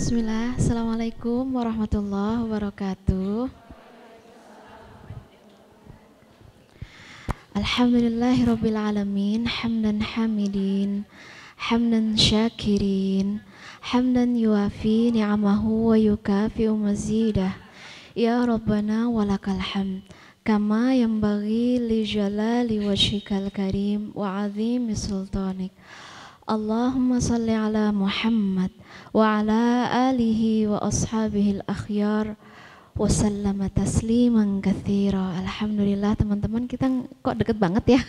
Bismillah, Assalamualaikum warahmatullahi wabarakatuh. Alhamdulillahirabbil alamin, hamdan hamidin, hamdan syakirin, hamdan yuafi ni'amahu wa yukafi'u mazidah. Ya Rabbana walakal hamd, kama yanbaghi li jalali wajhikal karim wa azimi sultanik. Allahumma salli ala Muhammad wa ala alihi wa ashabihi al-akhyar wa sallama tasliman katsira. Alhamdulillah teman-teman, kita kok deket banget ya.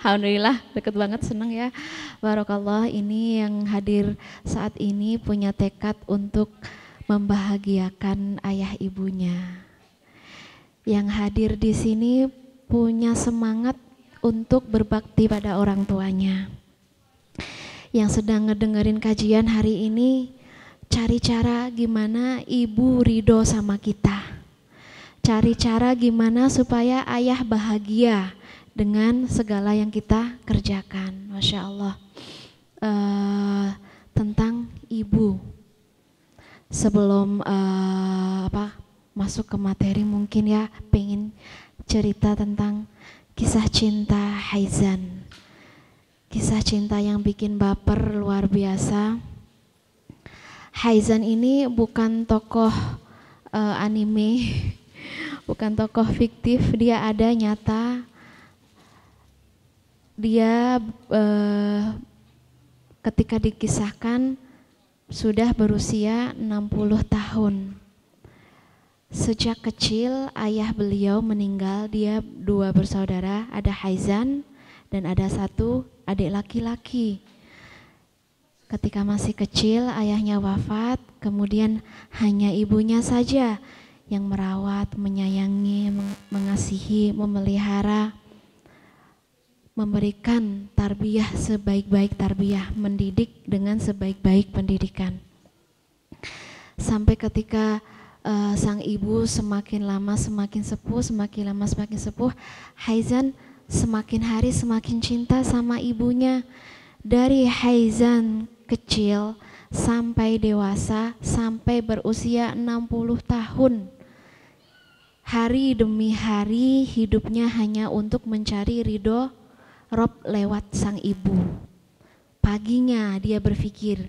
Alhamdulillah deket banget, senang ya. Barakallah, ini yang hadir saat ini punya tekad untuk membahagiakan ayah ibunya. Yang hadir di sini punya semangat untuk berbakti pada orang tuanya. Yang sedang ngedengerin kajian hari ini, cari cara gimana ibu ridho sama kita. Cari cara gimana supaya ayah bahagia dengan segala yang kita kerjakan. Masya Allah. Tentang ibu. Sebelum masuk ke materi, mungkin ya pengen cerita tentang kisah cinta Haizan. Kisah cinta yang bikin baper luar biasa. Haizan ini bukan tokoh anime, bukan tokoh fiktif, dia ada nyata. Dia ketika dikisahkan sudah berusia 60 tahun. Sejak kecil ayah beliau meninggal, dia 2 bersaudara, ada Haizan dan ada 1 adik laki-laki. Ketika masih kecil ayahnya wafat, kemudian hanya ibunya saja yang merawat, menyayangi, mengasihi, memelihara, memberikan tarbiyah sebaik-baik tarbiyah, mendidik dengan sebaik-baik pendidikan. Sampai ketika sang ibu semakin lama semakin sepuh, semakin lama semakin sepuh, Haizan semakin hari semakin cinta sama ibunya. Dari Haizan kecil sampai dewasa, sampai berusia 60 tahun. Hari demi hari hidupnya hanya untuk mencari ridho Rob lewat sang ibu. Paginya dia berpikir,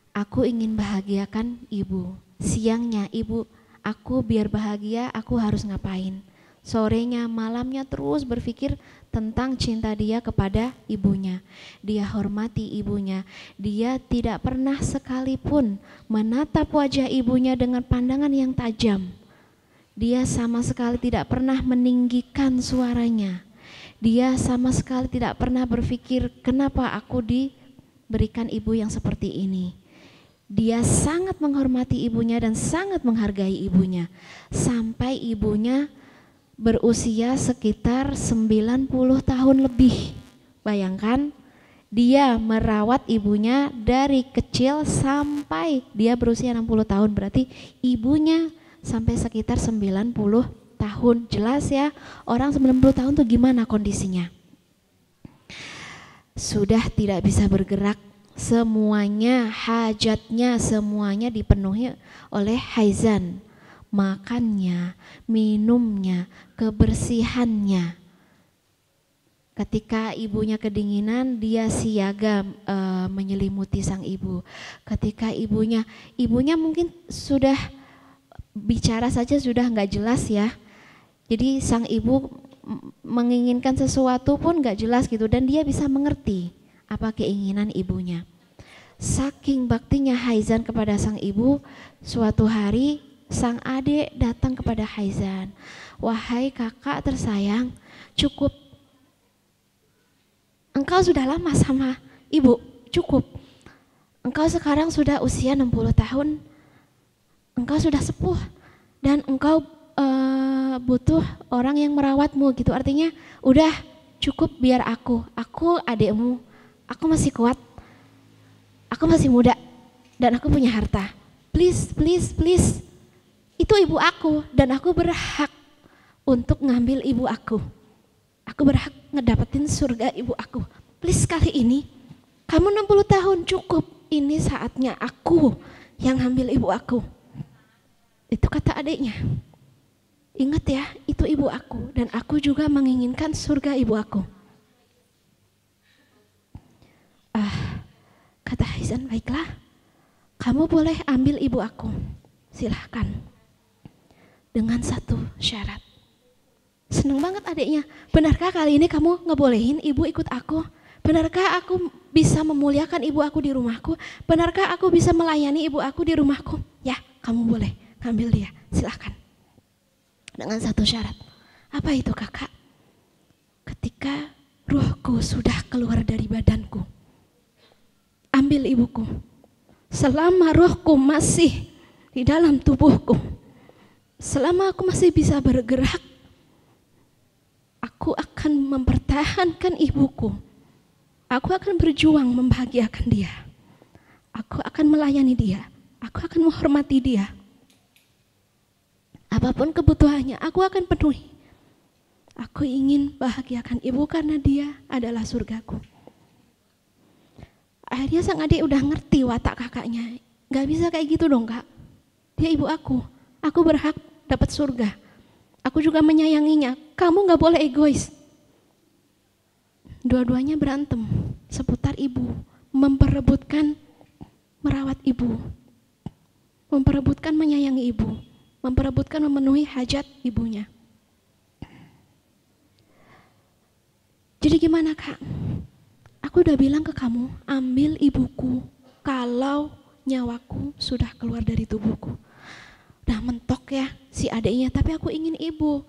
aku ingin bahagiakan ibu. Siangnya, ibu, aku biar bahagia aku harus ngapain. Sorenya, malamnya terus berpikir tentang cinta dia kepada ibunya. Dia hormati ibunya. Dia tidak pernah sekalipun menatap wajah ibunya dengan pandangan yang tajam. Dia sama sekali tidak pernah meninggikan suaranya. Dia sama sekali tidak pernah berpikir, kenapa aku diberikan ibu yang seperti ini. Dia sangat menghormati ibunya dan sangat menghargai ibunya. Sampai ibunya berusia sekitar 90 tahun lebih. Bayangkan, dia merawat ibunya dari kecil sampai dia berusia 60 tahun. Berarti ibunya sampai sekitar 90 tahun. Jelas ya, orang 90 tahun tuh gimana kondisinya? Sudah tidak bisa bergerak, semuanya, hajatnya semuanya dipenuhi oleh Haizan. Makannya, minumnya, kebersihannya. Ketika ibunya kedinginan, dia siaga menyelimuti sang ibu. Ketika ibunya mungkin sudah bicara saja sudah nggak jelas ya. Jadi sang ibu menginginkan sesuatu pun nggak jelas gitu, dan dia bisa mengerti apa keinginan ibunya. Saking baktinya Haizan kepada sang ibu, suatu hari sang adik datang kepada Haizan. Wahai kakak tersayang, cukup. Engkau sudah lama sama ibu, cukup. Engkau sekarang sudah usia 60 tahun. Engkau sudah sepuh dan engkau butuh orang yang merawatmu gitu. Artinya udah cukup, biar aku adikmu. Aku masih kuat. Aku masih muda dan aku punya harta. Please, please, please. Itu ibu aku dan aku berhak untuk ngambil ibu aku. Aku berhak ngedapetin surga ibu aku. Please, kali ini kamu 60 tahun cukup. Ini saatnya aku yang ambil ibu aku. Itu kata adiknya. Ingat ya, itu ibu aku dan aku juga menginginkan surga ibu aku. Kata Haizan, baiklah, kamu boleh ambil ibu aku, silahkan. Dengan satu syarat. Seneng banget adiknya. Benarkah kali ini kamu ngebolehin ibu ikut aku? Benarkah aku bisa memuliakan ibu aku di rumahku? Benarkah aku bisa melayani ibu aku di rumahku? Ya, kamu boleh ambil dia, silahkan. Dengan satu syarat. Apa itu kakak? Ketika ruhku sudah keluar dari badanku, ambil ibuku. Selama ruhku masih di dalam tubuhku, selama aku masih bisa bergerak, aku akan mempertahankan ibuku. Aku akan berjuang membahagiakan dia. Aku akan melayani dia. Aku akan menghormati dia. Apapun kebutuhannya, aku akan penuhi. Aku ingin bahagiakan ibu karena dia adalah surgaku. Akhirnya sang adik udah ngerti watak kakaknya. Gak bisa kayak gitu dong kak. Dia ibu aku berhak dapat surga. Aku juga menyayanginya. Kamu gak boleh egois. Dua-duanya berantem seputar ibu, memperebutkan merawat ibu, memperebutkan menyayangi ibu, memperebutkan memenuhi hajat ibunya. Jadi gimana kak? Aku udah bilang ke kamu, ambil ibuku kalau nyawaku sudah keluar dari tubuhku. Udah mentok ya si adiknya, tapi aku ingin ibu.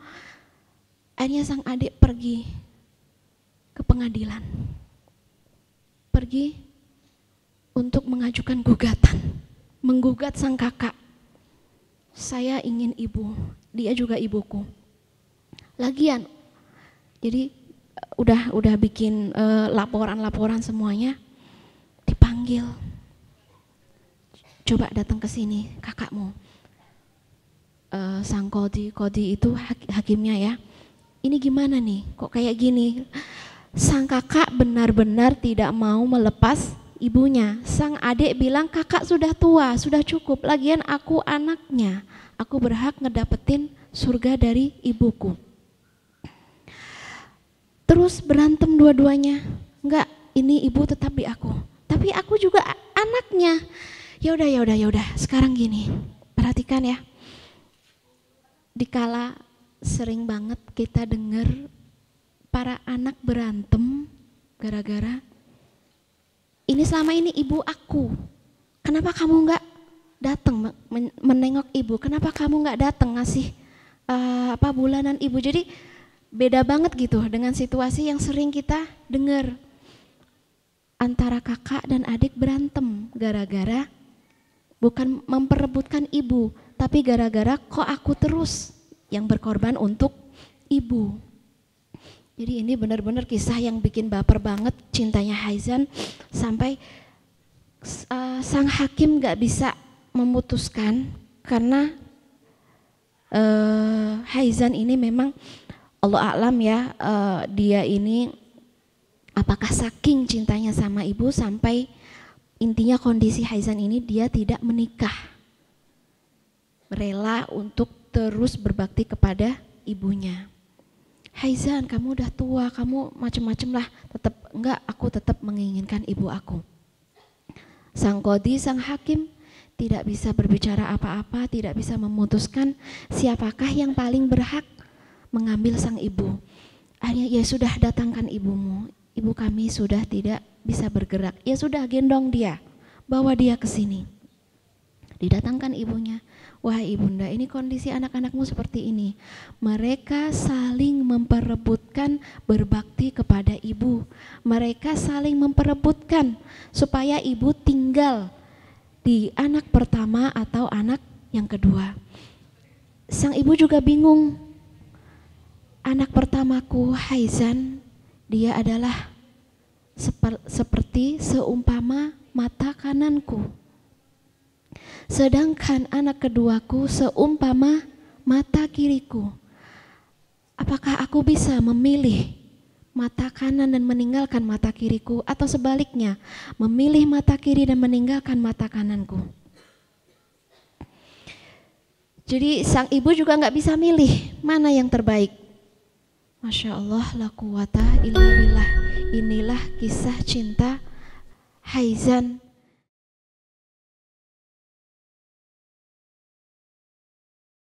Akhirnya sang adik pergi ke pengadilan. Pergi untuk mengajukan gugatan, menggugat sang kakak. Saya ingin ibu, dia juga ibuku. Lagian, jadi udah bikin laporan-laporan semuanya, dipanggil. Coba datang ke sini kakakmu. Sang Kodi itu hakimnya ya. Ini gimana nih? Kok kayak gini? Sang kakak benar-benar tidak mau melepas ibunya. Sang adik bilang kakak sudah tua, sudah cukup. Lagian aku anaknya, aku berhak ngedapetin surga dari ibuku. Terus berantem dua-duanya. Enggak, ini ibu tetap di aku. Tapi aku juga anaknya. Ya udah. Sekarang gini, perhatikan ya. Dikala sering banget kita dengar para anak berantem gara-gara ini selama ini ibu aku. Kenapa kamu enggak datang menengok ibu? Kenapa kamu enggak datang ngasih bulanan ibu? Jadi beda banget gitu dengan situasi yang sering kita dengar. Antara kakak dan adik berantem gara-gara bukan memperebutkan ibu, tapi gara-gara kok aku terus yang berkorban untuk ibu. Jadi ini benar-benar kisah yang bikin baper banget cintanya Haizan sampai sang hakim gak bisa memutuskan karena Haizan ini memang Allah a'lam ya, dia ini apakah saking cintanya sama ibu sampai intinya kondisi Haizan ini dia tidak menikah, rela untuk terus berbakti kepada ibunya. Haizan, kamu udah tua, kamu macem-macem lah, tetap enggak, aku tetap menginginkan ibu aku. Sang Qadhi, sang hakim tidak bisa berbicara apa-apa, tidak bisa memutuskan siapakah yang paling berhak mengambil sang ibu. Akhirnya ya sudah, datangkan ibumu, ibu kami sudah tidak bisa bergerak. Ya sudah, gendong dia, bawa dia ke sini. Didatangkan ibunya. Wahai ibunda, ini kondisi anak-anakmu seperti ini. Mereka saling memperebutkan berbakti kepada ibu. Mereka saling memperebutkan supaya ibu tinggal di anak pertama atau anak yang kedua. Sang ibu juga bingung. Anak pertamaku Haizan, dia adalah seperti seumpama mata kananku. Sedangkan anak keduaku seumpama mata kiriku. Apakah aku bisa memilih mata kanan dan meninggalkan mata kiriku, atau sebaliknya memilih mata kiri dan meninggalkan mata kananku? Jadi sang ibu juga nggak bisa milih mana yang terbaik. Masya Allah, la quwata illa billah. Inilah kisah cinta Haizan